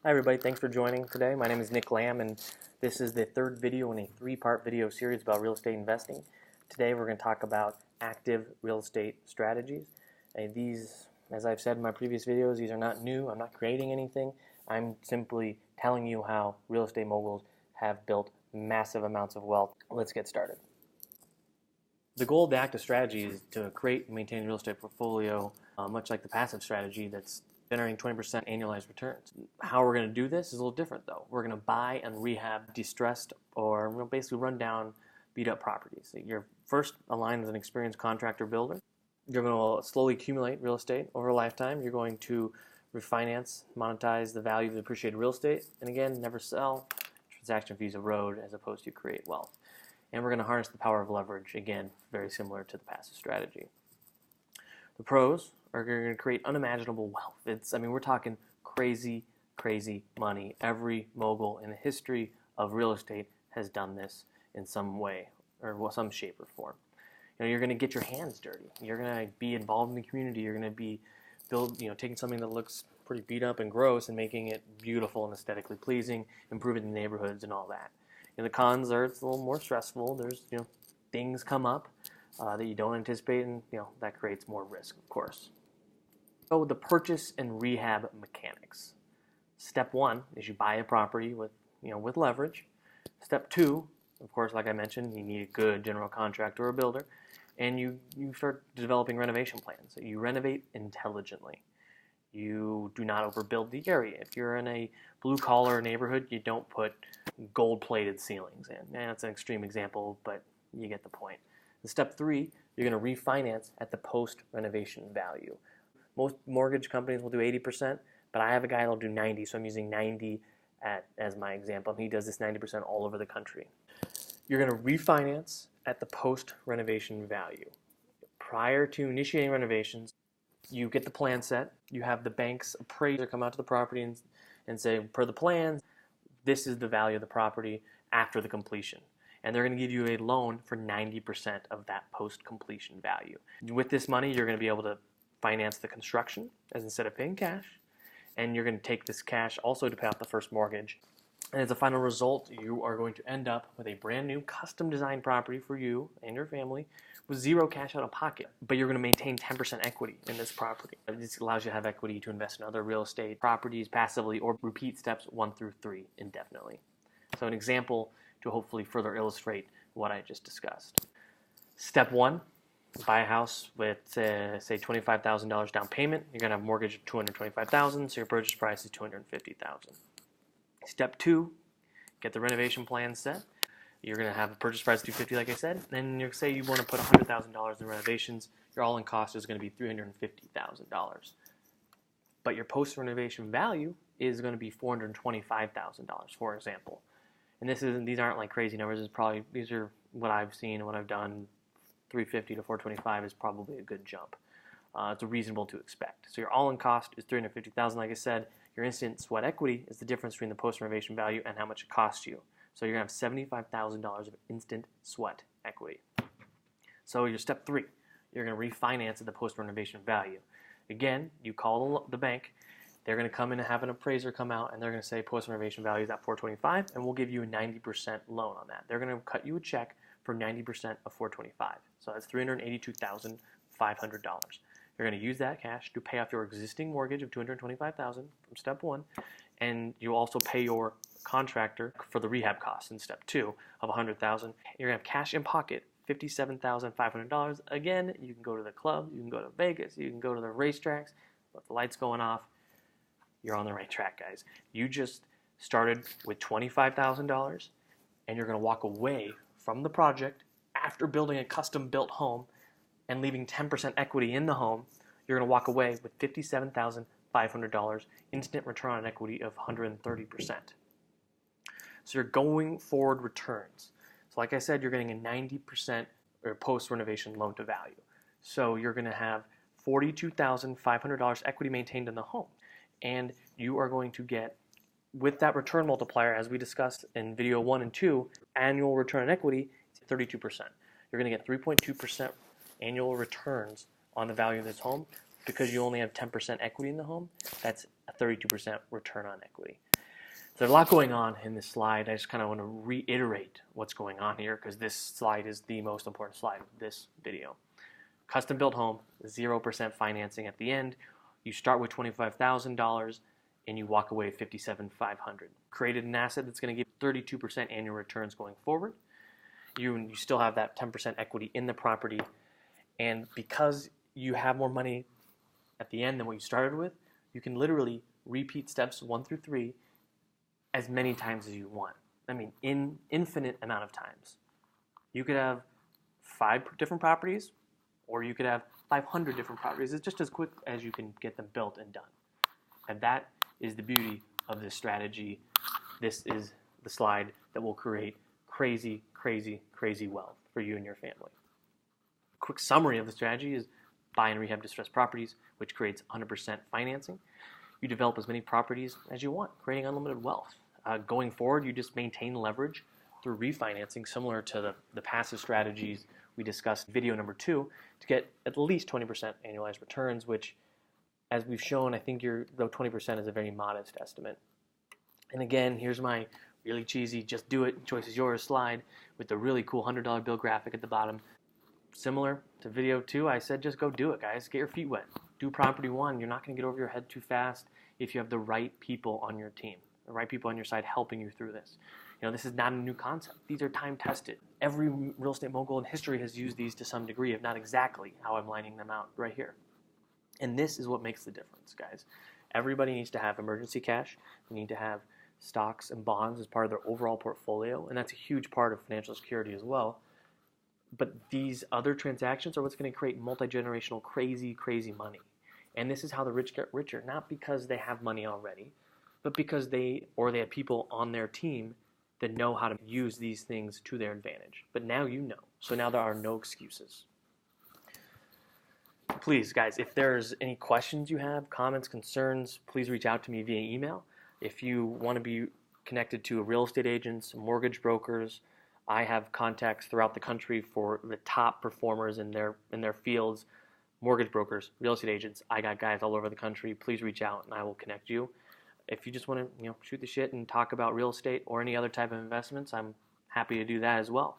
Hi everybody, thanks for joining today. My name is Nick Lamb and this is the third video in a three-part video series about real estate investing. Today we're going to talk about active real estate strategies. These, as I've said in my previous videos, these are not new. I'm not creating anything. I'm simply telling you how real estate moguls have built massive amounts of wealth. Let's get started. The goal of the active strategy is to create and maintain a real estate portfolio, much like the passive strategy that's generating 20% annualized returns. How we're going to do this is a little different though. We're going to buy and rehab distressed or basically run down, beat up properties. You're first aligned with an experienced contractor builder. You're going to slowly accumulate real estate over a lifetime. You're going to refinance, monetize the value of the appreciated real estate, and again, never sell. Transaction fees erode as opposed to create wealth. And we're going to harness the power of leverage, again, very similar to the passive strategy. The pros are going to create unimaginable wealth. We're talking crazy, crazy money. Every mogul in the history of real estate has done this in some way or some shape or form. You're going to get your hands dirty. You're going to be involved in the community. You're going to be taking something that looks pretty beat up and gross and making it beautiful and aesthetically pleasing, improving the neighborhoods and all that. The cons are it's a little more stressful. There's things come up that you don't anticipate, and that creates more risk, of course. So the purchase and rehab mechanics. Step one is you buy a property with leverage. Step two, of course, like I mentioned, you need a good general contractor or a builder, and you start developing renovation plans. So you renovate intelligently. You do not overbuild the area. If you're in a blue-collar neighborhood, you don't put gold-plated ceilings in. And that's an extreme example, but you get the point. And step three, you're going to refinance at the post-renovation value. Most mortgage companies will do 80%, but I have a guy that'll do 90, so I'm using 90 as my example. He does this 90% all over the country. You're going to refinance at the post-renovation value. Prior to initiating renovations, you get the plan set. You have the bank's appraiser come out to the property and say, per the plans, this is the value of the property after the completion. And they're going to give you a loan for 90% of that post-completion value. With this money, you're going to be able to finance the construction instead of paying cash. And you're going to take this cash also to pay off the first mortgage. And as a final result, you are going to end up with a brand new custom designed property for you and your family with zero cash out of pocket. But you're going to maintain 10% equity in this property. This allows you to have equity to invest in other real estate properties passively or repeat steps 1 through 3 indefinitely. So an example to hopefully further illustrate what I just discussed. Step one, buy a house with, say, $25,000 down payment. You're going to have a mortgage of $225,000, so your purchase price is $250,000. Step two, get the renovation plan set. You're going to have a purchase price of $250,000, like I said. Then you say you want to put $100,000 in renovations. Your all-in cost is going to be $350,000. But your post-renovation value is going to be $425,000, for example. And these aren't like crazy numbers. These are what I've seen and what I've done. 350 to 425 is probably a good jump. It's reasonable to expect. So your all-in cost is $350,000, like I said. Your instant sweat equity is the difference between the post-renovation value and how much it costs you. So you're going to have $75,000 of instant sweat equity. So your step three, you're going to refinance at the post-renovation value. Again, you call the bank. They're going to come in and have an appraiser come out, and they're going to say post-renovation value is at $425,000, and we'll give you a 90% loan on that. They're going to cut you a check for 90% of $425,000. So that's $382,500. You're going to use that cash to pay off your existing mortgage of $225,000 from step one, and you also pay your contractor for the rehab costs in step two of $100,000. You're going to have cash in pocket, $57,500. Again, you can go to the club, you can go to Vegas, you can go to the racetracks, with the lights going off. You're on the right track, guys. You just started with $25,000, and you're going to walk away from the project after building a custom-built home and leaving 10% equity in the home. You're going to walk away with $57,500, instant return on equity of 130%. So you're going forward returns. So like I said, you're getting a 90% post-renovation loan to value. So you're going to have $42,500 equity maintained in the home. And you are going to get, with that return multiplier, as we discussed in video 1 and 2, annual return on equity is 32%. You're going to get 3.2% annual returns on the value of this home because you only have 10% equity in the home. That's a 32% return on equity. there's a lot going on in this slide. I just kind of want to reiterate what's going on here because this slide is the most important slide of this video. Custom built home, 0% financing at the end. You start with $25,000 and you walk away with $57,500. Created an asset that's going to give 32% annual returns going forward. You still have that 10% equity in the property, and because you have more money at the end than what you started with, you can literally repeat steps 1 through 3 as many times as you want. I mean, in infinite amount of times. You could have 5 different properties, or you could have 500 different properties. It's just as quick as you can get them built and done. And that is the beauty of this strategy. This is the slide that will create crazy, crazy, crazy wealth for you and your family. Quick summary of the strategy is buy and rehab distressed properties, which creates 100% financing. You develop as many properties as you want, creating unlimited wealth. Going forward, you just maintain leverage through refinancing, similar to the passive strategies we discussed in video number 2, to get at least 20% annualized returns, which, as we've shown, I think though 20% is a very modest estimate. And again, here's my really cheesy, just do it, choice is yours slide with the really cool $100 bill graphic at the bottom. Similar to video 2, I said just go do it, guys. Get your feet wet. Do property 1. You're not going to get over your head too fast if you have the right people on your team, the right people on your side helping you through this. You know, this is not a new concept. These are time tested. Every real estate mogul in history has used these to some degree, if not exactly how I'm lining them out right here. And this is what makes the difference, guys. Everybody needs to have emergency cash. They need to have stocks and bonds as part of their overall portfolio, and that's a huge part of financial security as well. But these other transactions are what's going to create multi-generational crazy, crazy money. And this is how the rich get richer, not because they have money already, but because they have people on their team that know how to use these things to their advantage. But now you know. So now there are no excuses. Please, guys, if there's any questions you have, comments, concerns, please reach out to me via email. If you want to be connected to real estate agents, mortgage brokers, I have contacts throughout the country for the top performers in their fields, mortgage brokers, real estate agents. I got guys all over the country. Please reach out and I will connect you. If you just want to, shoot the shit and talk about real estate or any other type of investments, I'm happy to do that as well.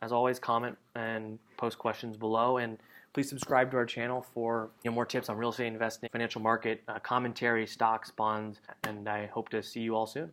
As always, comment and post questions below, and please subscribe to our channel for more tips on real estate investing, financial market, commentary, stocks, bonds, and I hope to see you all soon.